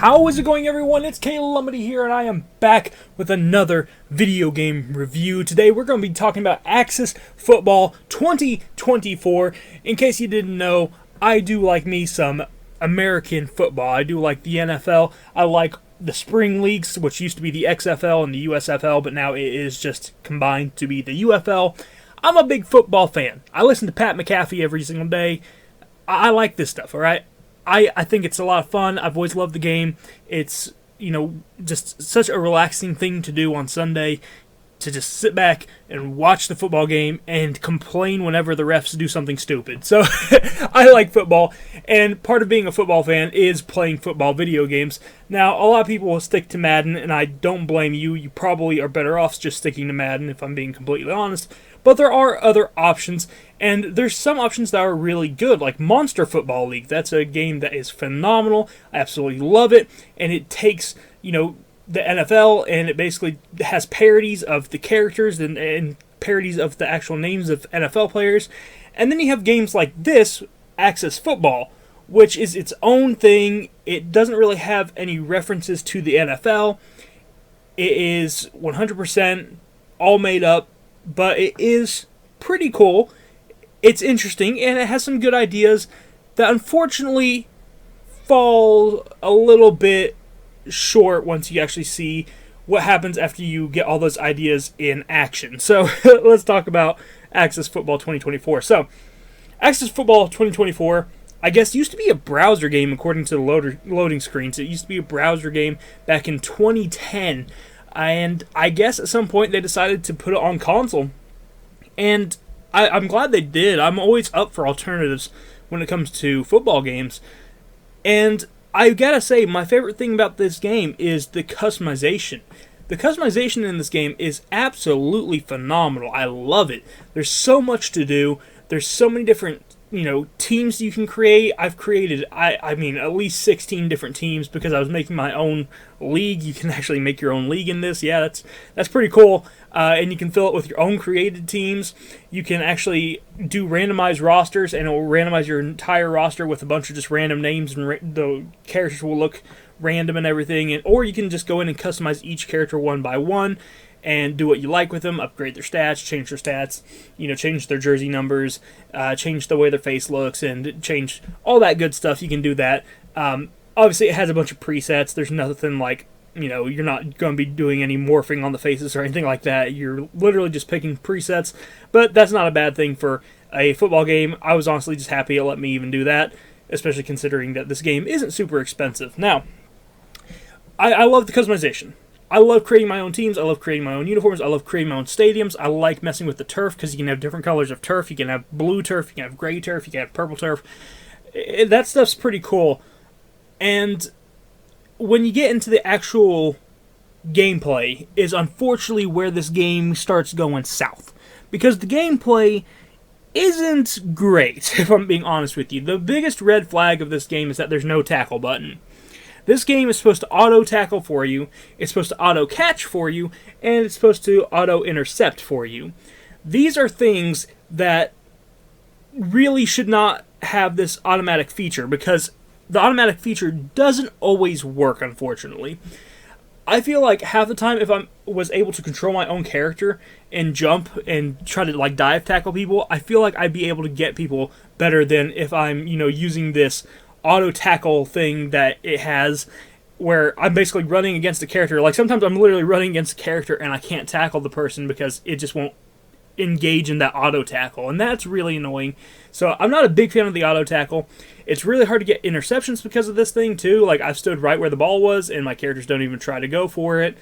How is it going, everyone? It's Calamity here, and I am back with another video game review. Today, we're going to be talking about Axis Football 2024. In case you didn't know, I do like me some American football. I do like the NFL. I like the spring leagues, which used to be the XFL and the USFL, but now it is just combined to be the UFL. I'm a big football fan. I listen to Pat McAfee every single day. I like this stuff, alright? I think it's a lot of fun. I've always loved the game. It's, just such a relaxing thing to do on Sunday, to just sit back and watch the football game and complain whenever the refs do something stupid. So, I like football, and part of being a football fan is playing football video games. Now, a lot of people will stick to Madden, and I don't blame you. You probably are better off just sticking to Madden, if I'm being completely honest. But there are other options, and there's some options that are really good, like Monster Football League. That's a game that is phenomenal. I absolutely love it, and it takes, the NFL, and it basically has parodies of the characters and parodies of the actual names of NFL players. And then you have games like this, Axis Football, which is its own thing. It doesn't really have any references to the NFL. It is 100% all made up, but it is pretty cool. It's interesting, and it has some good ideas that unfortunately fall a little bit short once you actually see what happens after you get all those ideas in action. So let's talk about Axis Football 2024. So Axis Football 2024, I guess, used to be a browser game according to the loading screens. It used to be a browser game back in 2010. And I guess at some point they decided to put it on console. And I'm glad they did. I'm always up for alternatives when it comes to football games. And I gotta say, my favorite thing about this game is the customization. The customization in this game is absolutely phenomenal. I love it. There's so much to do. There's so many different teams you can create. I've created, at least 16 different teams because I was making my own league. You can actually make your own league in this. Yeah, that's pretty cool. And you can fill it with your own created teams. You can actually do randomized rosters, and it will randomize your entire roster with a bunch of just random names, and the characters will look random and everything. Or you can just go in and customize each character one by one, and do what you like with them, upgrade their stats, change their stats, change their jersey numbers, change the way their face looks, and change all that good stuff. You can do that. Obviously, it has a bunch of presets. There's nothing like, you're not going to be doing any morphing on the faces or anything like that. You're literally just picking presets, but that's not a bad thing for a football game. I was honestly just happy it let me even do that, especially considering that this game isn't super expensive. Now, I love the customization. I love creating my own teams. I love creating my own uniforms. I love creating my own stadiums. I like messing with the turf because you can have different colors of turf. You can have blue turf. You can have gray turf. You can have purple turf. That stuff's pretty cool. And when you get into the actual gameplay is unfortunately where this game starts going south. Because the gameplay isn't great, if I'm being honest with you. The biggest red flag of this game is that there's no tackle button. This game is supposed to auto-tackle for you, it's supposed to auto-catch for you, and it's supposed to auto-intercept for you. These are things that really should not have this automatic feature, because the automatic feature doesn't always work, unfortunately. I feel like half the time, if I was able to control my own character and jump and try to dive tackle people, I feel like I'd be able to get people better than if I'm using this auto tackle thing that it has, where I'm basically running against a character. Like sometimes I'm literally running against a character and I can't tackle the person because it just won't engage in that auto tackle, and that's really annoying. So I'm not a big fan of the auto tackle. It's really hard to get interceptions because of this thing too. Like I've stood right where the ball was and my characters don't even try to go for it.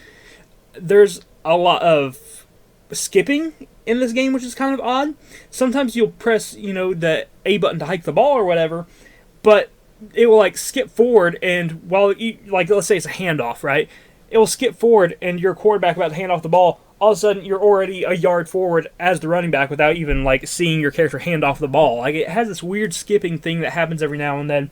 There's a lot of skipping in this game, which is kind of odd. Sometimes you'll press the A button to hike the ball or whatever, but it will skip forward, and while let's say it's a handoff, right? It will skip forward, and your quarterback about to hand off the ball. All of a sudden, you're already a yard forward as the running back without even seeing your character hand off the ball. It has this weird skipping thing that happens every now and then.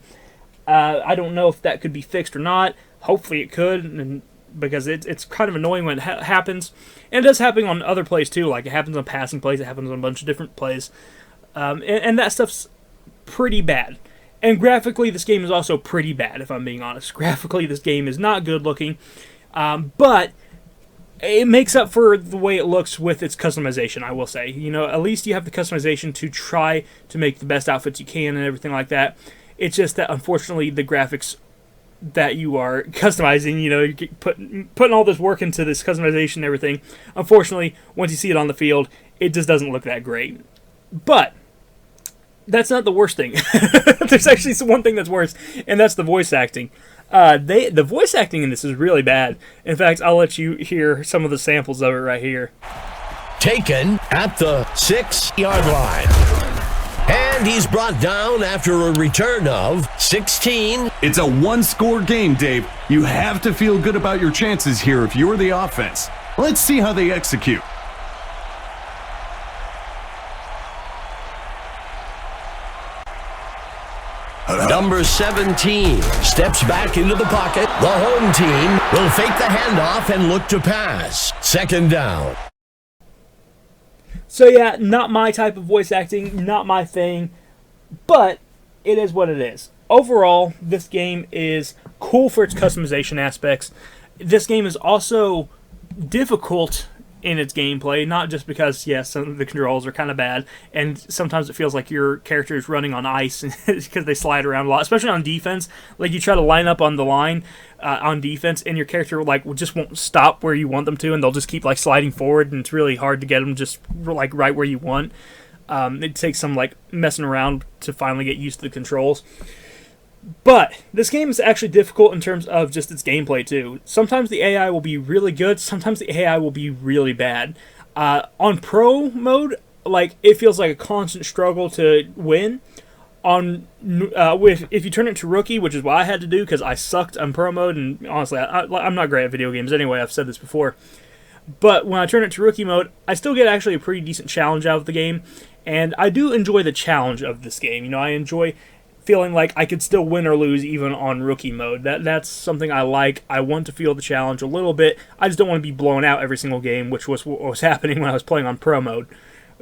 I don't know if that could be fixed or not. Hopefully, it could, and because it's kind of annoying when it happens. And it does happen on other plays too. It happens on passing plays. It happens on a bunch of different plays, and that stuff's pretty bad. And graphically, this game is also pretty bad, if I'm being honest. Graphically, this game is not good looking, but it makes up for the way it looks with its customization, I will say. You know, at least you have the customization to try to make the best outfits you can and everything like that. It's just that, unfortunately, the graphics that you are customizing, you know, you putting all this work into this customization and everything, unfortunately, once you see it on the field, it just doesn't look that great. But that's not the worst thing. There's actually one thing that's worse, and that's the voice acting. The voice acting in this is really bad. In fact, I'll let you hear some of the samples of it right here. Taken at the 6-yard line. And he's brought down after a return of 16. It's a one-score game, Dave. You have to feel good about your chances here if you're the offense. Let's see how they execute. Number 17 steps back into the pocket. The home team will fake the handoff and look to pass. Second down. So yeah, not my type of voice acting, not my thing, but it is what it is. Overall, this game is cool for its customization aspects. This game is also difficult in its gameplay, not just because, yes, some of the controls are kind of bad, and sometimes it feels like your character is running on ice because they slide around a lot, especially on defense. Like, you try to line up on the line on defense, and your character just won't stop where you want them to, and they'll just keep sliding forward, and it's really hard to get them just right where you want. It takes some messing around to finally get used to the controls. But this game is actually difficult in terms of just its gameplay too. Sometimes the AI will be really good, sometimes the AI will be really bad. On Pro mode, it feels like a constant struggle to win. If you turn it to Rookie, which is what I had to do because I sucked on Pro mode, and honestly, I'm not great at video games anyway, I've said this before. But when I turn it to Rookie mode, I still get actually a pretty decent challenge out of the game, and I do enjoy the challenge of this game. You know, I enjoy feeling like I could still win or lose even on Rookie mode. That's something I like. I want to feel the challenge a little bit. I just don't want to be blown out every single game, which was what was happening when I was playing on Pro mode.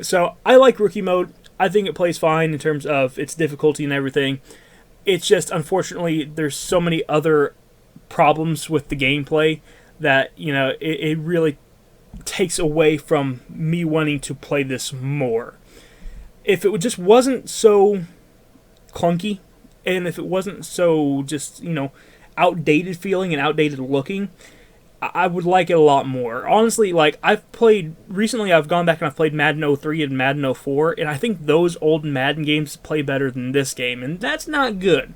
So I like Rookie mode. I think it plays fine in terms of its difficulty and everything. It's just, unfortunately, there's so many other problems with the gameplay that, you know, it really takes away from me wanting to play this more. If it just wasn't so clunky, and if it wasn't so just, you know, outdated feeling and outdated looking, I would like it a lot more. Honestly, recently I've gone back and I've played Madden 03 and Madden 04, and I think those old Madden games play better than this game, and that's not good.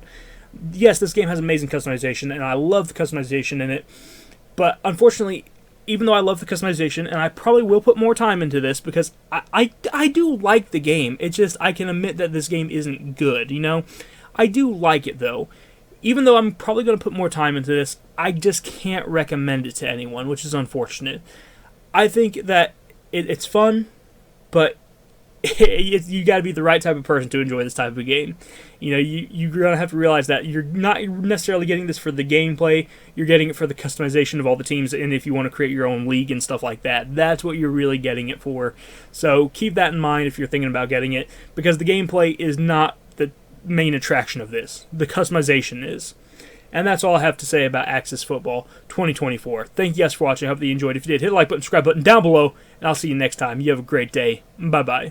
Yes, this game has amazing customization, and I love the customization in it, but unfortunately, even though I love the customization, and I probably will put more time into this because I do like the game. It's just I can admit that this game isn't good, you know? I do like it, though. Even though I'm probably going to put more time into this, I just can't recommend it to anyone, which is unfortunate. I think that it's fun, but you got to be the right type of person to enjoy this type of game. You know, you're going to have to realize that you're not necessarily getting this for the gameplay, you're getting it for the customization of all the teams, and if you want to create your own league and stuff like that, that's what you're really getting it for. So keep that in mind if you're thinking about getting it, because the gameplay is not the main attraction of this. The customization is. And that's all I have to say about Axis Football 2024. Thank you guys for watching. I hope that you enjoyed. If you did, hit the like button, subscribe button down below, and I'll see you next time. You have a great day. Bye-bye.